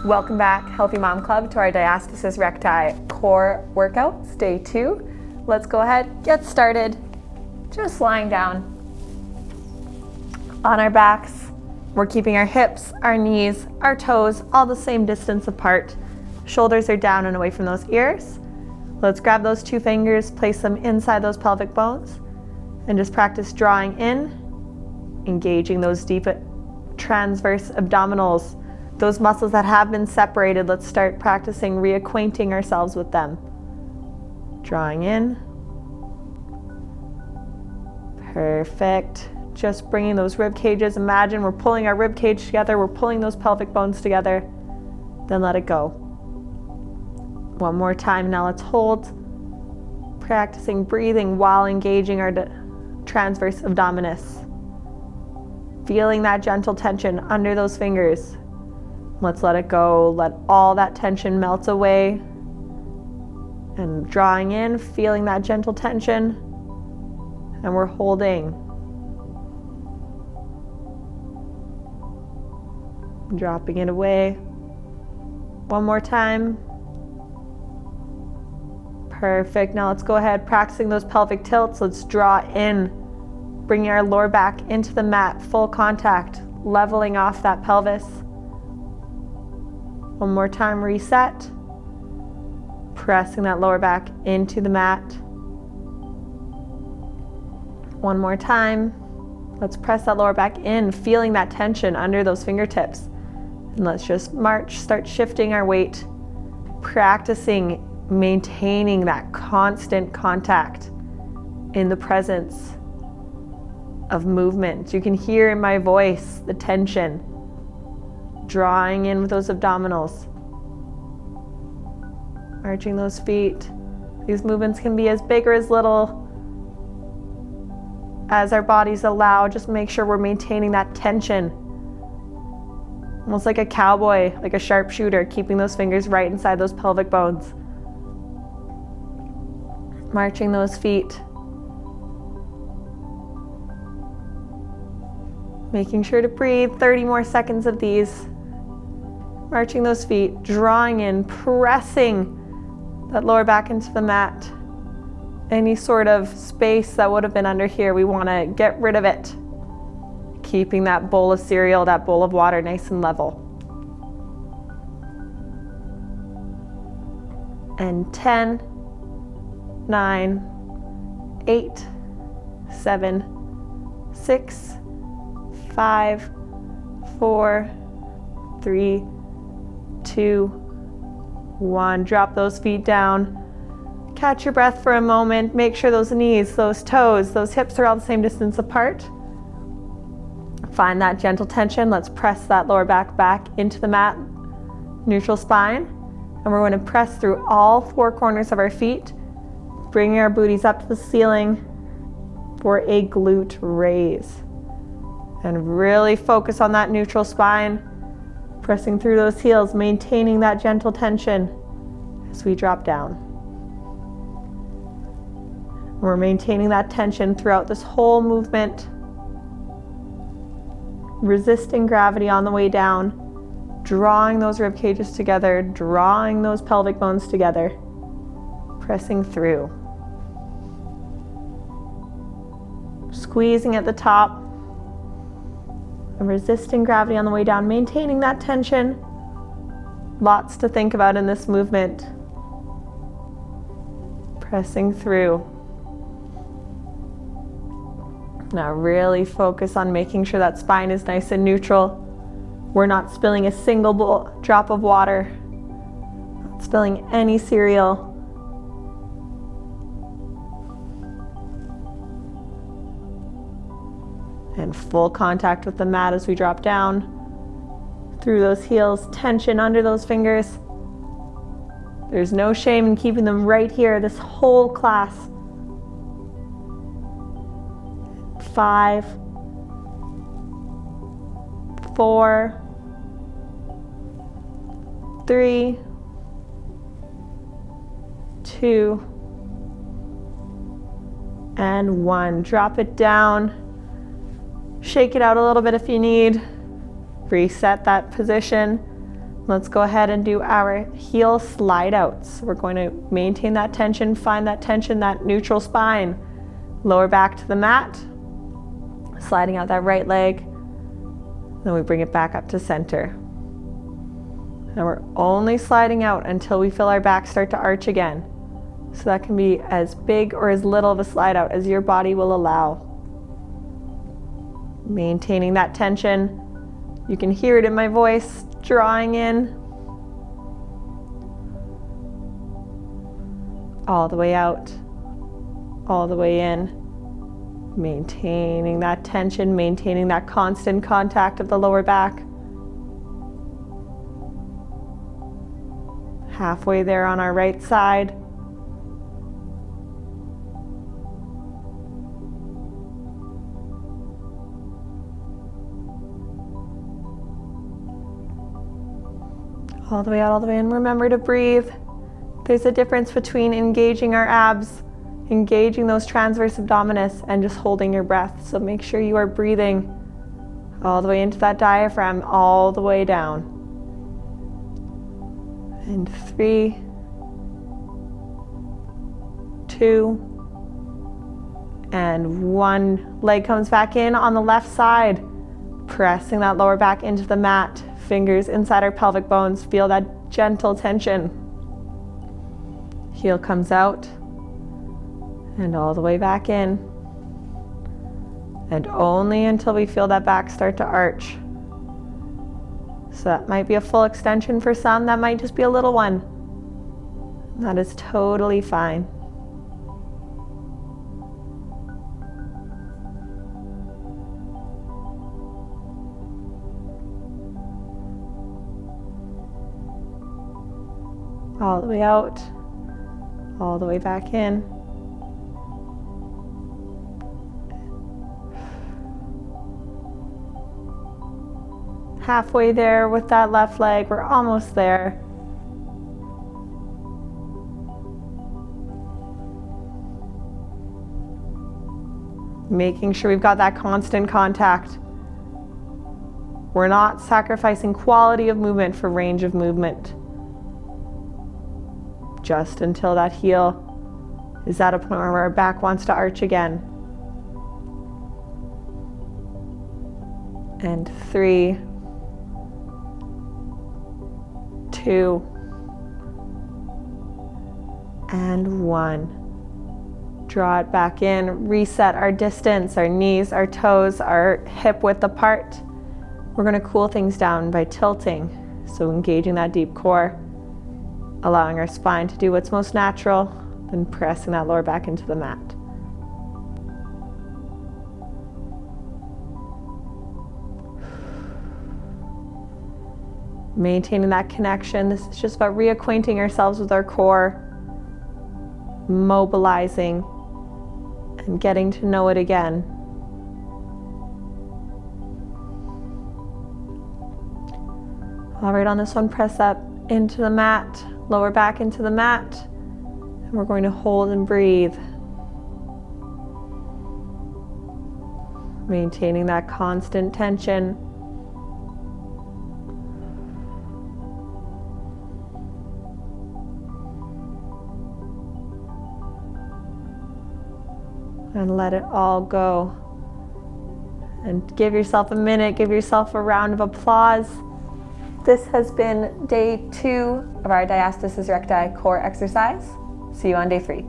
Welcome back, Healthy Mom Club, to our Diastasis Recti core workouts, day 2. Let's go ahead, get started. Just lying down on our backs. We're keeping our hips, our knees, our toes all the same distance apart. Shoulders are down and away from those ears. Let's grab those 2 fingers, place them inside those pelvic bones, and just practice drawing in, engaging those deep transverse abdominals. Those muscles that have been separated, let's start practicing reacquainting ourselves with them. Drawing in. Perfect. Just bringing those rib cages. Imagine we're pulling our rib cage together. We're pulling those pelvic bones together. Then let it go. One more time. Now let's hold. Practicing breathing while engaging our transverse abdominis. Feeling that gentle tension under those fingers. Let's let it go. Let all that tension melt away. And drawing in, feeling that gentle tension. And we're holding. Dropping it away. One more time. Perfect. Now let's go ahead, practicing those pelvic tilts. Let's draw in, bringing our lower back into the mat, full contact, leveling off that pelvis. One more time, reset. Pressing that lower back into the mat. One more time. Let's press that lower back in, feeling that tension under those fingertips. And let's just march, start shifting our weight, practicing maintaining that constant contact in the presence of movement. You can hear in my voice the tension. Drawing in with those abdominals. Arching those feet. These movements can be as big or as little as our bodies allow. Just make sure we're maintaining that tension. Almost like a cowboy, like a sharpshooter, keeping those fingers right inside those pelvic bones. Marching those feet. Making sure to breathe. 30 more seconds of these. Marching those feet, drawing in, pressing that lower back into the mat. Any sort of space that would have been under here, we want to get rid of it. Keeping that bowl of cereal, that bowl of water nice and level. And 10, 9, 8, 7, 6, 5, 4, 3, 2, 1. Drop those feet down. Catch your breath for a moment. Make sure those knees, those toes, those hips are all the same distance apart. Find that gentle tension. Let's press that lower back into the mat, neutral spine. And we're going to press through all 4 corners of our feet, bringing our booties up to the ceiling for a glute raise. And really focus on that neutral spine. Pressing through those heels, maintaining that gentle tension as we drop down. We're maintaining that tension throughout this whole movement. Resisting gravity on the way down. Drawing those rib cages together, drawing those pelvic bones together. Pressing through. Squeezing at the top. And resisting gravity on the way down, maintaining that tension. Lots to think about in this movement. Pressing through. Now really focus on making sure that spine is nice and neutral. We're not spilling a single drop of water. Not spilling any cereal. And full contact with the mat as we drop down. Through those heels, tension under those fingers. There's no shame in keeping them right here this whole class. 5, 4, 3, 2, and 1. Drop it down. Shake it out a little bit if you need. Reset that position. Let's go ahead and do our heel slide outs. We're going to maintain that tension, find that tension, that neutral spine. Lower back to the mat, sliding out that right leg. Then we bring it back up to center. And we're only sliding out until we feel our back start to arch again. So that can be as big or as little of a slide out as your body will allow. Maintaining that tension. You can hear it in my voice, drawing in. All the way out, all the way in. Maintaining that tension, maintaining that constant contact of the lower back. Halfway there on our right side. All the way out, all the way in. Remember to breathe. There's a difference between engaging our abs, engaging those transverse abdominis, and just holding your breath. So make sure you are breathing all the way into that diaphragm, all the way down. And 3, 2, and 1. Leg comes back in on the left side, pressing that lower back into the mat. Fingers inside our pelvic bones. Feel that gentle tension. Heel comes out and all the way back in. And only until we feel that back start to arch. So that might be a full extension for some. That might just be a little one. That is totally fine. All the way out, all the way back in. Halfway there with that left leg, we're almost there. Making sure we've got that constant contact. We're not sacrificing quality of movement for range of movement. Just until that heel is at a point where our back wants to arch again. And 3, 2, and 1. Draw it back in, reset our distance, our knees, our toes, our hip width apart. We're going to cool things down by tilting, so engaging that deep core. Allowing our spine to do what's most natural, then pressing that lower back into the mat. Maintaining that connection. This is just about reacquainting ourselves with our core, mobilizing, and getting to know it again. All right, on this one, press up into the mat. Lower back into the mat, and we're going to hold and breathe. Maintaining that constant tension. And let it all go. And give yourself a minute, give yourself a round of applause. This has been day 2 of our Diastasis Recti core exercise. See you on day 3.